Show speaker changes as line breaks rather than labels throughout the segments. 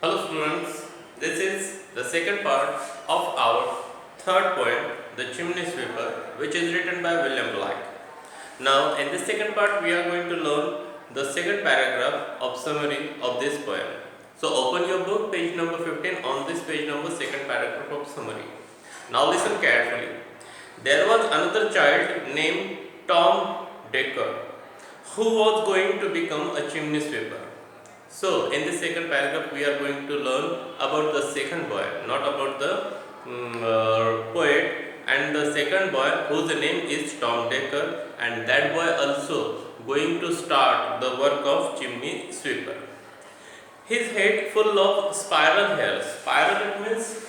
Hello students, this is the second part of our third poem, The Chimney Sweeper, which is written by William Blake. Now, in this second part, we are going to learn the second paragraph of summary of this poem. So, open your book, page number 15. On this page number, second paragraph of summary. Now, listen carefully. There was another child named Tom Decker who was going to become a chimney sweeper. So, in the second paragraph, we are going to learn about the second boy, not about the poet. And the second boy, whose name is Tom Decker, and that boy also going to start the work of chimney sweeper. His head full of spiral hairs. Spiral it means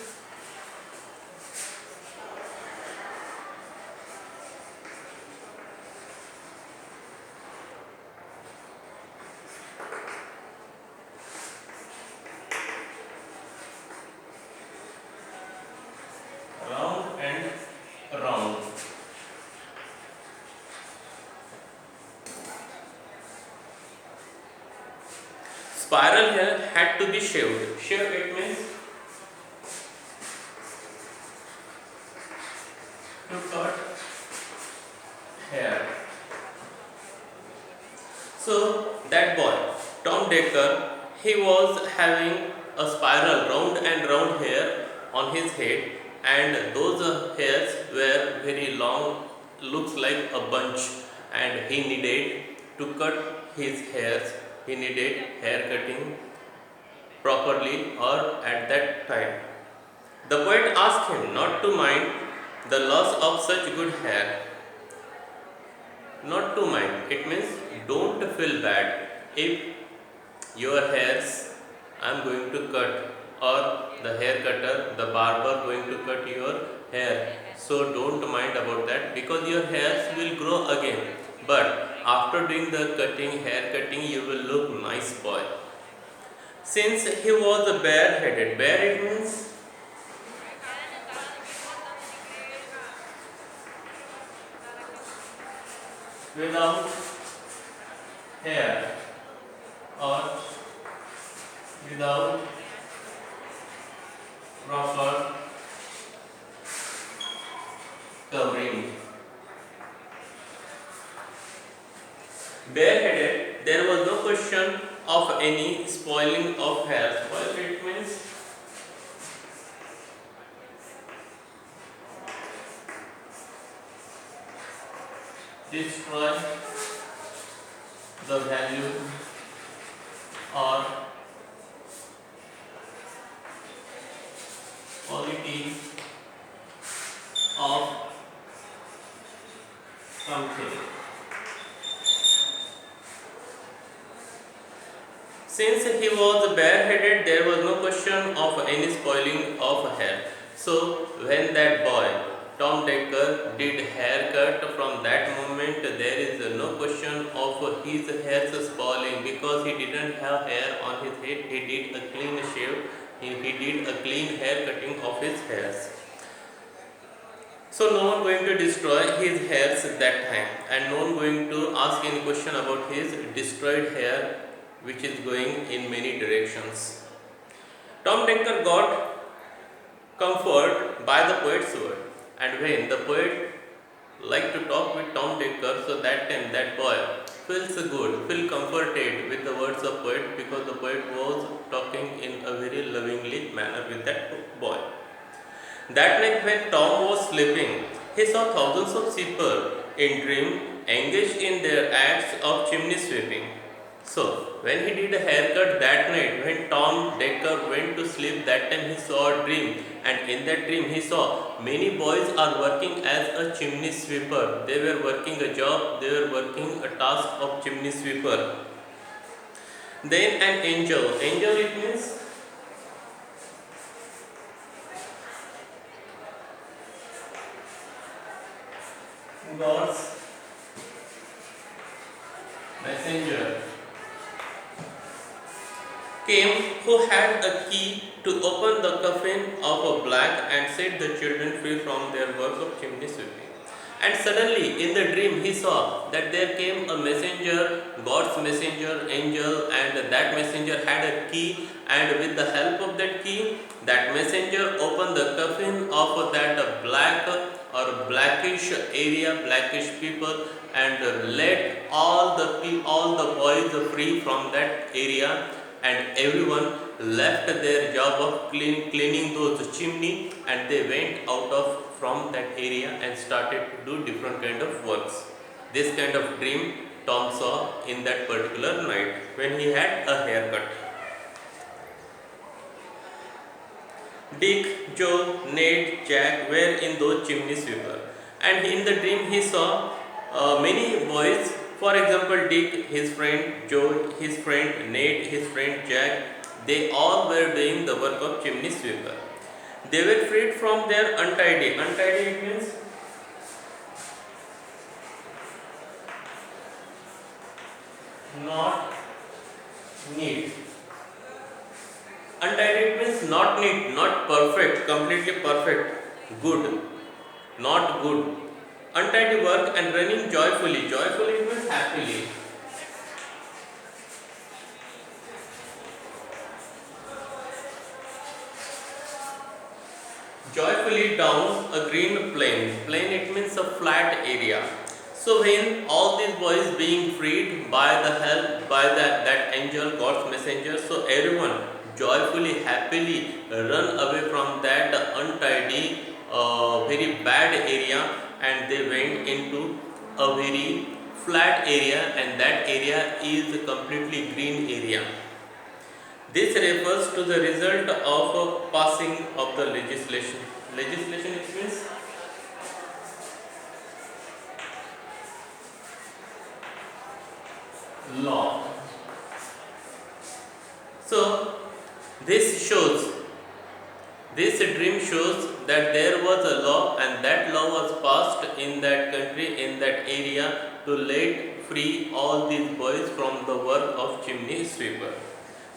round and round. Spiral hair had to be shaved. Shaved it means to cut hair. So that boy, Tom Decker, he was having a spiral round and round hair on his head, and those hairs were very long, looks like a bunch, and he needed to cut his hairs. He needed hair cutting properly or at that time. The poet asked him not to mind the loss of such good hair. Not to mind, it means don't feel bad if your hairs I'm going to cut, or the hair cutter, the barber going to cut your hair. So don't mind about that because your hairs will grow again. But after doing the cutting, hair cutting, you will look nice boy. Since he was bareheaded, bare it means without hair or without proper covering. Bareheaded, there was no question of any spoiling of hair. Spoil it means destroy the value or quality of something. Since he was bareheaded, there was no question of any spoiling of hair. So when that boy, Tom Decker, did haircut, from that moment there is no question of his hair spoiling because he didn't have hair on his head. He did a clean shave. He did a clean hair cutting of his hairs. So no one going to destroy his hairs at that time, and no one going to ask any question about his destroyed hair, which is going in many directions. Tom Decker got comfort by the poet's word, and when the poet liked to talk with Tom Decker, so that time that boy feels good, feel comforted with the words of poet because the poet was talking in a very lovingly manner with that boy. That night when Tom was sleeping, he saw thousands of people in dream engaged in their acts of chimney sweeping. So, when he did a haircut that night, when Tom Decker went to sleep, that time he saw a dream, and in that dream he saw many boys are working as a chimney sweeper. They were working a job, they were working a task of chimney sweeper. Then an angel it means God's messenger came, who had a key to open the coffin of a black and set the children free from their work of chimney sweeping. And suddenly in the dream he saw that there came a messenger, God's messenger, angel, and that messenger had a key, and with the help of that key, that messenger opened the coffin of that black or blackish area, blackish people, and let all the boys free from that area, and everyone left their job of cleaning those chimney, and they went out of from that area and started to do different kind of works. This kind of dream Tom saw in that particular night when he had a haircut. Dick, Joe, Ned, Jack were in those chimney sweeper, and in the dream he saw many boys. For example, Dick, his friend, Joe, his friend, Ned, his friend, Jack. They all were doing the work of chimney sweeper. They were freed from their untidy. Untidy it means not neat. Untidy means not neat, not perfect, completely perfect, good, not good. Untidy work and running joyfully. Joyfully means happily. Joyfully down a green plain. Plain it means a flat area. So when all these boys being freed by the help by that angel, God's messenger, so everyone joyfully, happily run away from that untidy, very bad area, and they went into a very flat area, and that area is a completely green area. This refers to the result of passing of the legislation. Legislation it means law. So this shows, this dream shows that there was a law, and that law was passed in that country, in that area, to let free all these boys from the work of chimney sweeper.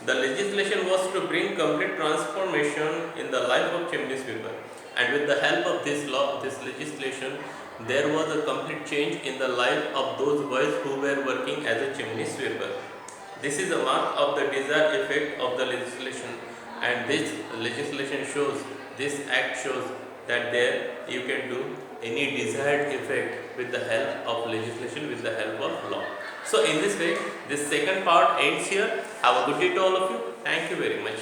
The legislation was to bring complete transformation in the life of chimney sweeper, and with the help of this law, this legislation, there was a complete change in the life of those boys who were working as a chimney sweeper. This is a mark of the desired effect of the legislation, and this legislation shows, this act shows that there you can do any desired effect with the help of legislation, with the help of law. So in this way, this second part ends here. Have a good day to all of you. Thank you very much.